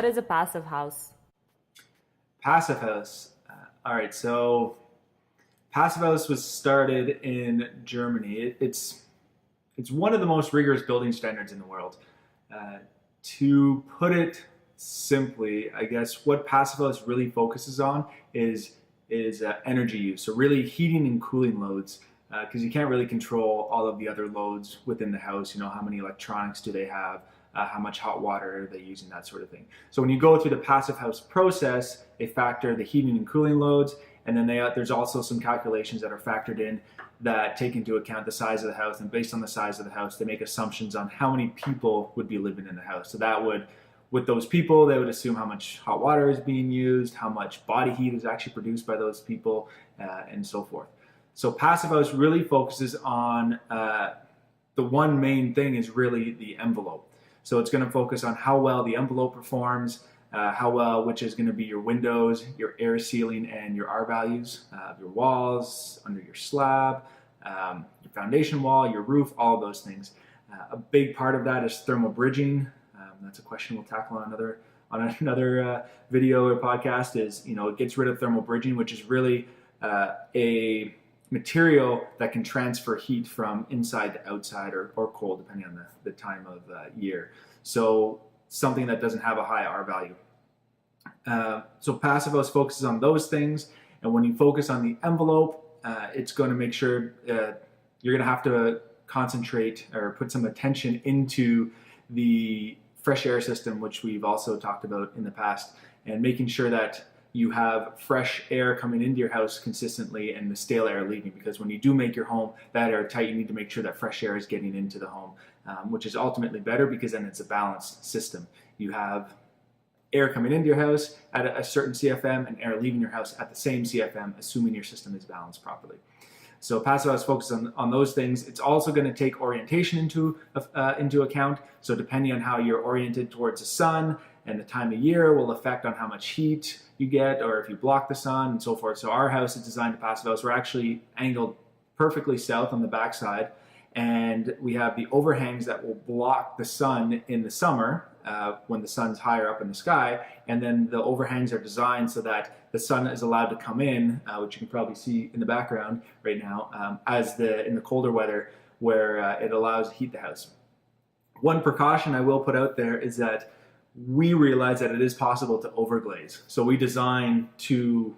What is a passive house? Passive house. All right, so passive house was started in Germany. It's one of the most rigorous building standards in the world. Uh, to put it simply, I guess what passive house really focuses on is energy use. So really heating and cooling loads, because you can't really control all of the other loads within the house. You know, how many electronics do they have? How much hot water are they using, that sort of thing. So when you go through the passive house process, they factor the heating and cooling loads, and then there's also some calculations that are factored in that take into account the size of the house, and based on the size of the house, they make assumptions on how many people would be living in the house. So that would, with those people, they would assume how much hot water is being used, how much body heat is actually produced by those people, and so forth. So passive house really focuses on the one main thing is really the envelope. So it's going to focus on how well the envelope performs, how well, which is going to be your windows, your air sealing, and your R values, your walls, under your slab, your foundation wall, your roof, all of those things. A big part of that is thermal bridging. That's a question we'll tackle on another video or podcast. Is, you know, it gets rid of thermal bridging, which is really a material that can transfer heat from inside to outside, or cold, depending on the time of year. So something that doesn't have a high R value. So passive house focuses on those things, and when you focus on the envelope, it's going to make sure you're going to have to concentrate or put some attention into the fresh air system, which we've also talked about in the past, and making sure that you have fresh air coming into your house consistently and the stale air leaving, because when you do make your home that airtight, you need to make sure that fresh air is getting into the home, which is ultimately better because then it's a balanced system. You have air coming into your house at a certain CFM and air leaving your house at the same CFM, assuming your system is balanced properly. So passive house focuses on those things. It's also going to take orientation into account. So depending on how you're oriented towards the sun and the time of year will affect on how much heat you get, or if you block the sun and so forth. So our house is designed to passive house. We're actually angled perfectly south on the backside, and we have the overhangs that will block the sun in the summer when the sun's higher up in the sky, and then the overhangs are designed so that the sun is allowed to come in, which you can probably see in the background right now, in the colder weather, where it allows to heat the house. One precaution I will put out there is that we realize that it is possible to overglaze. So we design to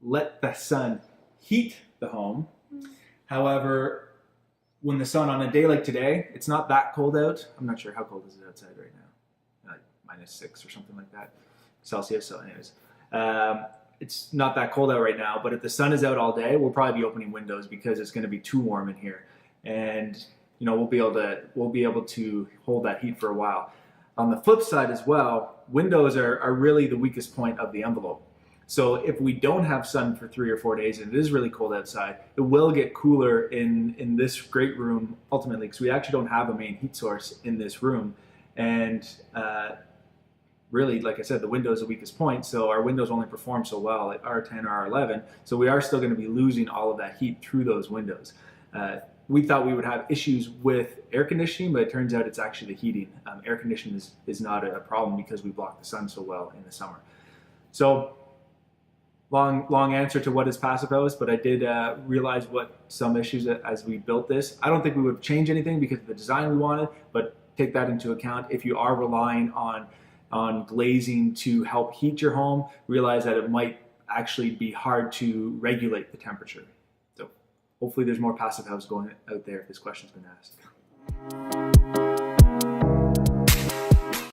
let the sun heat the home. However, when the sun, on a day like today, it's not that cold out. I'm not sure how cold is it outside right now. Like -6 or something like that Celsius. So anyways, it's not that cold out right now, but if the sun is out all day, we'll probably be opening windows because it's going to be too warm in here. And you know, we'll be able to hold that heat for a while. On the flip side as well, windows are really the weakest point of the envelope. So if we don't have sun for 3 or 4 days and it is really cold outside, it will get cooler in this great room ultimately, because we actually don't have a main heat source in this room. And really, like I said, the window is the weakest point, so our windows only perform so well at R10 or R11, so we are still going to be losing all of that heat through those windows. We thought we would have issues with air conditioning, but it turns out it's actually the heating. Air conditioning is not a problem because we block the sun so well in the summer. So long answer to what is passive house, but I did realize what some issues as we built this. I don't think we would change anything because of the design we wanted, but take that into account. If you are relying on glazing to help heat your home, realize that it might actually be hard to regulate the temperature. So hopefully there's more passive house going out there if this question's been asked.